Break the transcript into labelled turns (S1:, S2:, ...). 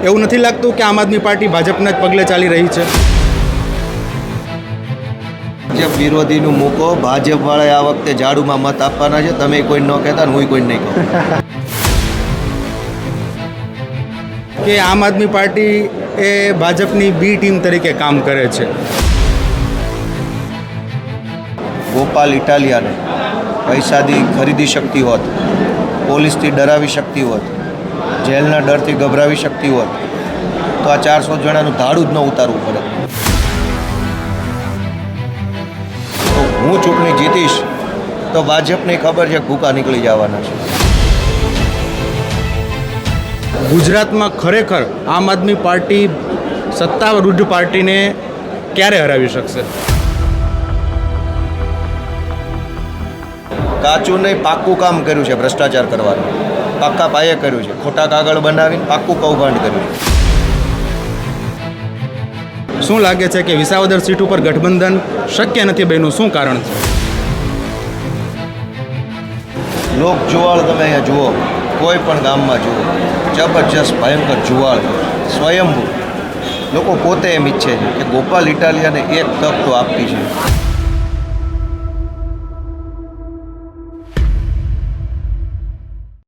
S1: એવું નથી લાગતું કે આમ આદમી પાર્ટી ભાજપના જ પગલે ચાલી રહી છે?
S2: ભાજપ વિરોધીનું મૂકો, ભાજપવાળાએ આ વખતે ઝાડુમાં મત આપવાના છે. તમે કોઈ ન કહેતા ને હું કોઈ નહીં કહું.
S1: કે આમ આદમી પાર્ટી એ ભાજપની બી ટીમ તરીકે કામ કરે છે.
S2: ગોપાલ ઇટાલિયાને પૈસાથી ખરીદી શકતી હોત, પોલીસથી ડરાવી શકતી હોત, જેલના ડરથી ગભરાવી શકતી હોત, તો આ 400 જણાનું ધાડું જ ન ઉતારવું પડે. તો હું ચૂંટણી જીતીશ તો ભાજપને ખબર છે ભૂકા નીકળી જવાના છે.
S1: ગુજરાતમાં ખરેખર આમ આદમી પાર્ટી સત્તારૂઢ પાર્ટીને ક્યારે હરાવી શકશે?
S2: કાચું નહીં પાક્કું કામ કર્યું છે ભ્રષ્ટાચાર કરવાનું, પાક્કા પાયે કર્યું છે. ખોટા કાગળ બનાવીને પાક્કું કૌભાંડ કર્યું છે.
S1: શું લાગે છે કે વિસાવદર સીટ ઉપર ગઠબંધન શક્ય નથી બન્યું? શું કારણ છે?
S2: લોક જુવાળ તમે અહીંયા જુઓ, કોઈ પણ ગામમાં જુઓ, જબરજસ્ત ભયંકર જુવાળ, સ્વયંભૂ. લોકો પોતે એમ ઈચ્છે છે કે ગોપાલ ઇટાલિયાને એક તક તો આપવી છે.